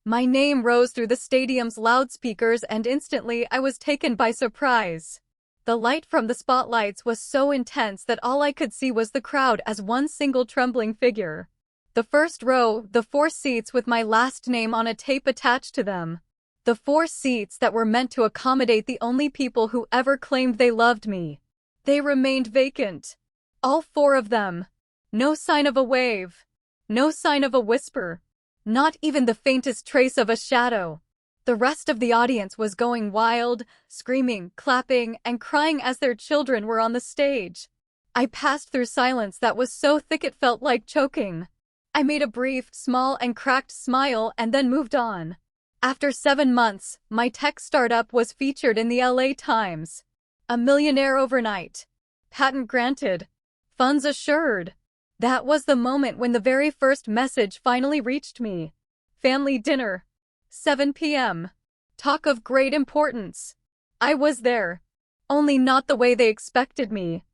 My name rose through the stadium's loudspeakers and instantly I was taken by surprise. The light from the spotlights was so intense that all I could see was the crowd as one single trembling figure. The first row, the 4 seats with my last name on a tape attached to them. The 4 seats that were meant to accommodate the only people who ever claimed they loved me. They remained vacant. All 4 of them. No sign of a wave. No sign of a whisper. Not even the faintest trace of a shadow. The rest of the audience was going wild, screaming, clapping, and crying as their children were on the stage. I passed through silence that was so thick it felt like choking. I made a brief, small, and cracked smile and then moved on. After 7 months, my tech startup was featured in the LA Times. A millionaire overnight. Patent granted. Funds assured. That was the moment when the very first message finally reached me. Family dinner. 7 p.m. Talk of great importance. I was there. Only not the way they expected me.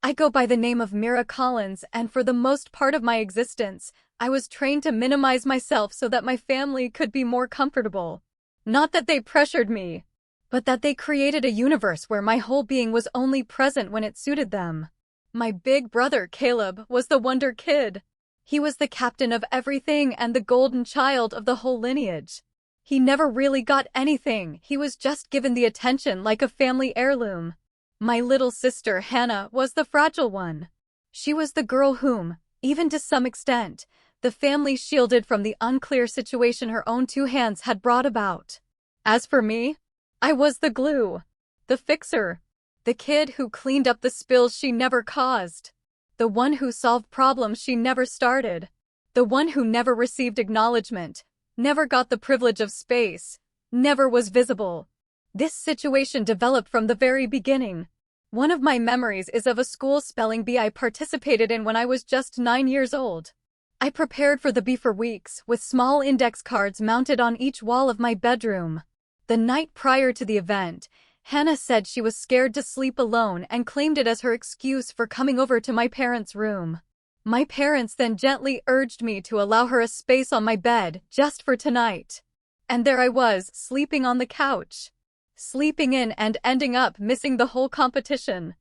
I go by the name of Mira Collins, and for the most part of my existence, I was trained to minimize myself so that my family could be more comfortable. Not that they pressured me, but that they created a universe where my whole being was only present when it suited them. My big brother, Caleb, was the wonder kid. He was the captain of everything and the golden child of the whole lineage. He never really got anything, he was just given the attention like a family heirloom. My little sister, Hannah, was the fragile one. She was the girl whom, even to some extent, the family shielded from the unclear situation her own 2 hands had brought about. As for me, I was the glue, the fixer, the kid who cleaned up the spills she never caused, the one who solved problems she never started, the one who never received acknowledgement, never got the privilege of space, never was visible. This situation developed from the very beginning. One of my memories is of a school spelling bee I participated in when I was just 9 years old. I prepared for the bee for weeks, with small index cards mounted on each wall of my bedroom. The night prior to the event, Hannah said she was scared to sleep alone and claimed it as her excuse for coming over to my parents' room. My parents then gently urged me to allow her a space on my bed, just for tonight. And there I was, sleeping on the couch. Sleeping in and ending up missing the whole competition.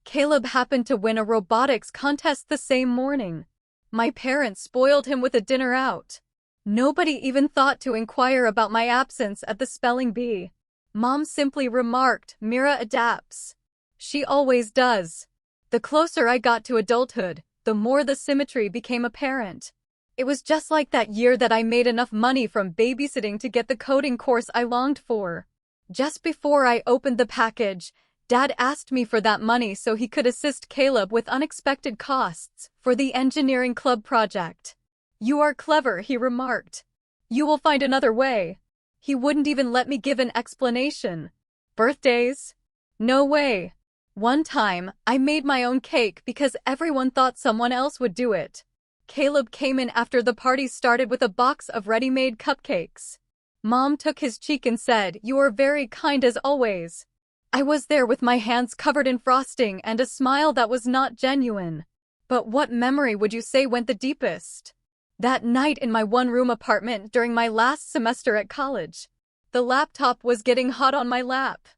Caleb happened to win a robotics contest the same morning. My parents spoiled him with a dinner out. Nobody even thought to inquire about my absence at the spelling bee. Mom simply remarked, "Mira adapts. She always does." The closer I got to adulthood, the more the symmetry became apparent. It was just like that year that I made enough money from babysitting to get the coding course I longed for. Just before I opened the package, Dad asked me for that money so he could assist Caleb with unexpected costs for the engineering club project. "You are clever," he remarked. "You will find another way." He wouldn't even let me give an explanation. Birthdays? No way. One time, I made my own cake because everyone thought someone else would do it. Caleb came in after the party started with a box of ready-made cupcakes. Mom took his cheek and said, "You are very kind as always." I was there with my hands covered in frosting and a smile that was not genuine. But what memory would you say went the deepest? That night in my one-room apartment during my last semester at college. The laptop was getting hot on my lap.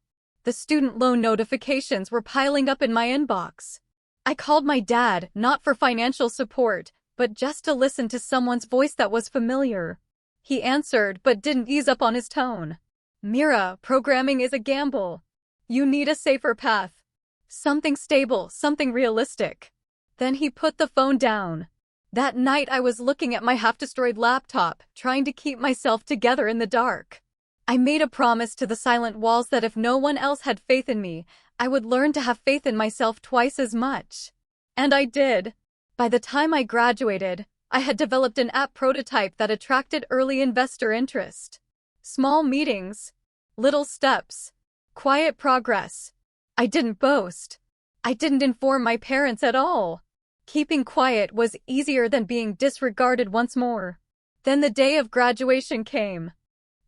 The student loan notifications were piling up in my inbox. I called my dad, not for financial support, but just to listen to someone's voice that was familiar. He answered, but didn't ease up on his tone. "Mira, programming is a gamble. You need a safer path. Something stable, something realistic." Then he put the phone down. That night I was looking at my half-destroyed laptop, trying to keep myself together in the dark. I made a promise to the silent walls that if no one else had faith in me, I would learn to have faith in myself twice as much. And I did. By the time I graduated, I had developed an app prototype that attracted early investor interest. Small meetings, little steps, quiet progress. I didn't boast. I didn't inform my parents at all. Keeping quiet was easier than being disregarded once more. Then the day of graduation came.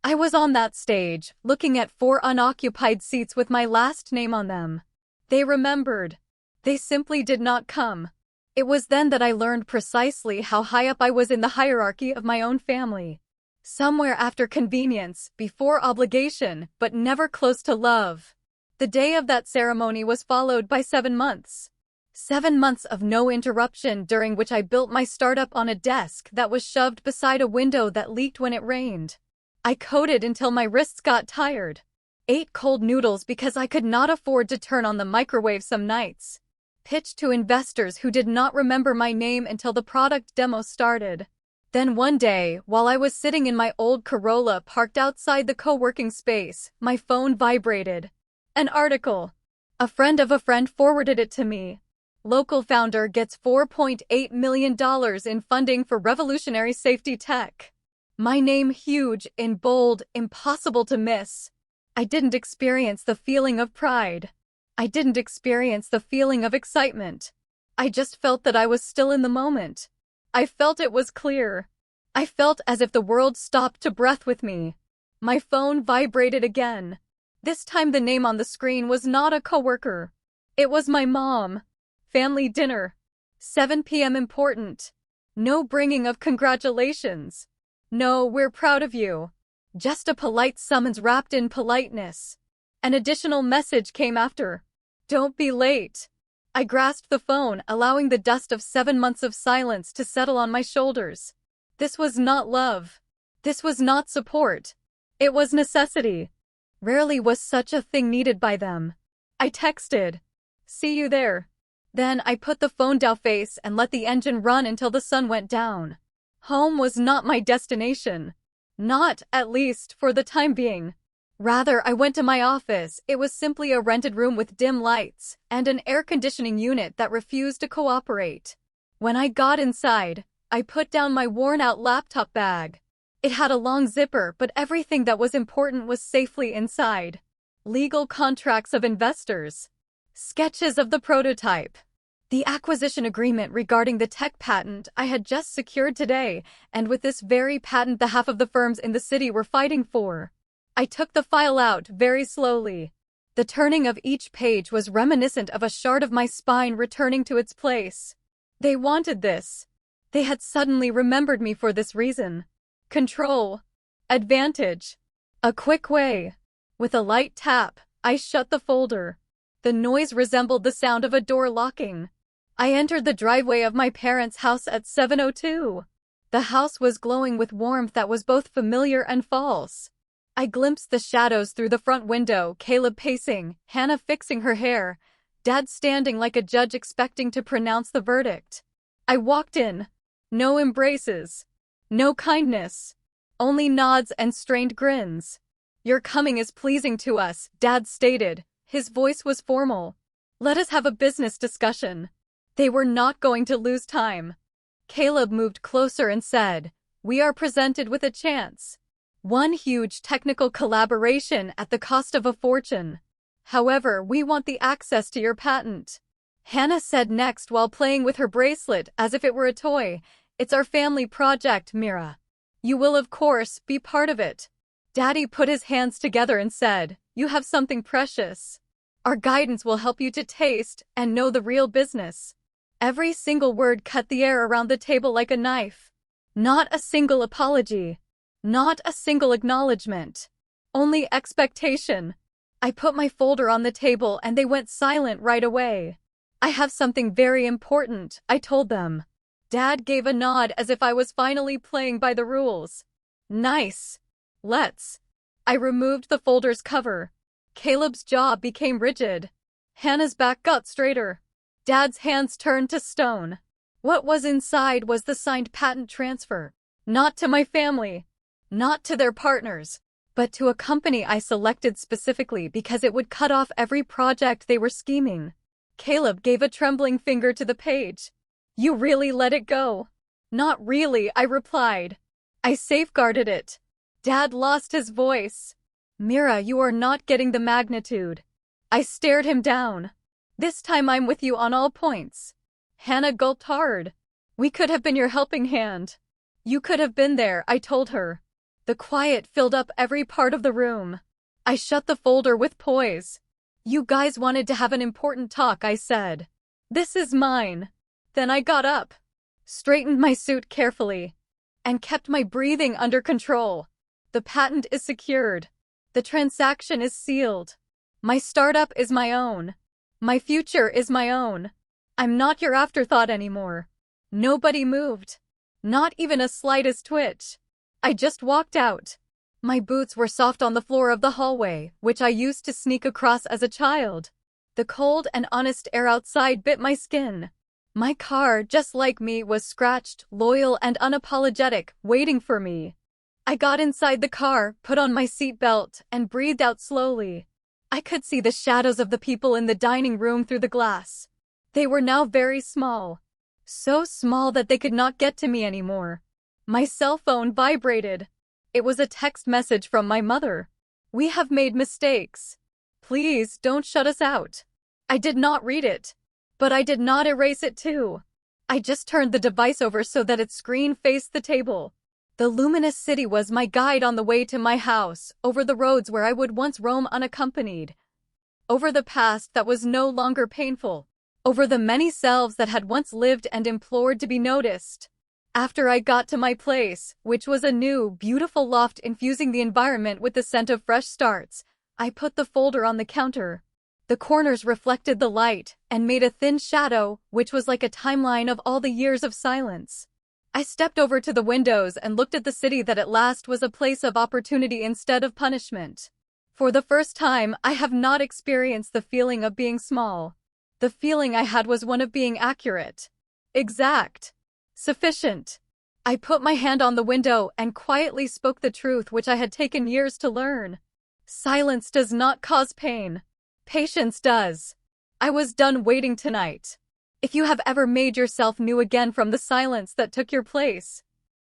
I was on that stage, looking at 4 unoccupied seats with my last name on them. They remembered. They simply did not come. It was then that I learned precisely how high up I was in the hierarchy of my own family. Somewhere after convenience, before obligation, but never close to love. The day of that ceremony was followed by 7 months. 7 months of no interruption during which I built my startup on a desk that was shoved beside a window that leaked when it rained. I coded until my wrists got tired. Ate cold noodles because I could not afford to turn on the microwave some nights. Pitched to investors who did not remember my name until the product demo started. Then one day, while I was sitting in my old Corolla parked outside the co-working space, my phone vibrated. An article. A friend of a friend forwarded it to me. Local founder gets $4.8 million in funding for revolutionary safety tech. My name huge, in bold, impossible to miss. I didn't experience the feeling of pride. I didn't experience the feeling of excitement. I just felt that I was still in the moment. I felt it was clear. I felt as if the world stopped to breath with me. My phone vibrated again. This time the name on the screen was not a coworker. It was my mom. Family dinner. 7 p.m. important. No bringing of congratulations. No, we're proud of you. Just a polite summons wrapped in politeness. An additional message came after. Don't be late. I grasped the phone, allowing the dust of 7 months of silence to settle on my shoulders. This was not love. This was not support. It was necessity. Rarely was such a thing needed by them. I texted. See you there. Then I put the phone down face and let the engine run until the sun went down. Home was not my destination. Not, at least, for the time being. Rather, I went to my office. It was simply a rented room with dim lights and an air conditioning unit that refused to cooperate. When I got inside, I put down my worn-out laptop bag. It had a long zipper, but everything that was important was safely inside. Legal contracts of investors. Sketches of the prototype. The acquisition agreement regarding the tech patent I had just secured today, and with this very patent the half of the firms in the city were fighting for. I took the file out very slowly. The turning of each page was reminiscent of a shard of my spine returning to its place. They wanted this. They had suddenly remembered me for this reason. Control. Advantage. A quick way. With a light tap, I shut the folder. The noise resembled the sound of a door locking. I entered the driveway of my parents' house at 7:02. The house was glowing with warmth that was both familiar and false. I glimpsed the shadows through the front window, Caleb pacing, Hannah fixing her hair, Dad standing like a judge expecting to pronounce the verdict. I walked in. No embraces. No kindness. Only nods and strained grins. Your coming is pleasing to us, Dad stated. His voice was formal. Let us have a business discussion. They were not going to lose time. Caleb moved closer and said, we are presented with a chance. One huge technical collaboration at the cost of a fortune. However, we want the access to your patent. Hannah said next while playing with her bracelet as if it were a toy. It's our family project, Mira. You will, of course, be part of it. Daddy put his hands together and said, you have something precious. Our guidance will help you to taste and know the real business. Every single word cut the air around the table like a knife. Not a single apology. Not a single acknowledgement. Only expectation. I put my folder on the table and they went silent right away. I have something very important, I told them. Dad gave a nod as if I was finally playing by the rules. Nice. Let's. I removed the folder's cover. Caleb's jaw became rigid. Hannah's back got straighter. Dad's hands turned to stone. What was inside was the signed patent transfer. Not to my family. Not to their partners. But to a company I selected specifically because it would cut off every project they were scheming. Caleb gave a trembling finger to the page. You really let it go? Not really, I replied. I safeguarded it. Dad lost his voice. Mira, you are not getting the magnitude. I stared him down. This time I'm with you on all points. Hannah gulped hard. We could have been your helping hand. You could have been there, I told her. The quiet filled up every part of the room. I shut the folder with poise. You guys wanted to have an important talk, I said. This is mine. Then I got up. Straightened my suit carefully. and kept my breathing under control. The patent is secured. The transaction is sealed. My startup is my own. My future is my own. I'm not your afterthought anymore. Nobody moved. Not even a slightest twitch. I just walked out. My boots were soft on the floor of the hallway, which I used to sneak across as a child. The cold and honest air outside bit my skin. My car, just like me, was scratched, loyal and unapologetic, waiting for me. I got inside the car, put on my seatbelt, and breathed out slowly. I could see the shadows of the people in the dining room through the glass. They were now very small. So small that they could not get to me anymore. My cell phone vibrated. It was a text message from my mother. "We have made mistakes. Please don't shut us out." I did not read it. But I did not erase it too. I just turned the device over so that its screen faced the table. The luminous city was my guide on the way to my house, over the roads where I would once roam unaccompanied. Over the past that was no longer painful. Over the many selves that had once lived and implored to be noticed. After I got to my place, which was a new, beautiful loft infusing the environment with the scent of fresh starts, I put the folder on the counter. The corners reflected the light and made a thin shadow, which was like a timeline of all the years of silence. I stepped over to the windows and looked at the city that at last was a place of opportunity instead of punishment. For the first time, I have not experienced the feeling of being small. The feeling I had was one of being accurate. Exact. Sufficient. I put my hand on the window and quietly spoke the truth which I had taken years to learn. Silence does not cause pain. Patience does. I was done waiting tonight. If you have ever made yourself new again from the silence that took your place,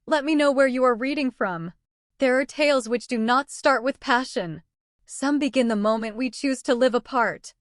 let me know where you are reading from. There are tales which do not start with passion. Some begin the moment we choose to live apart.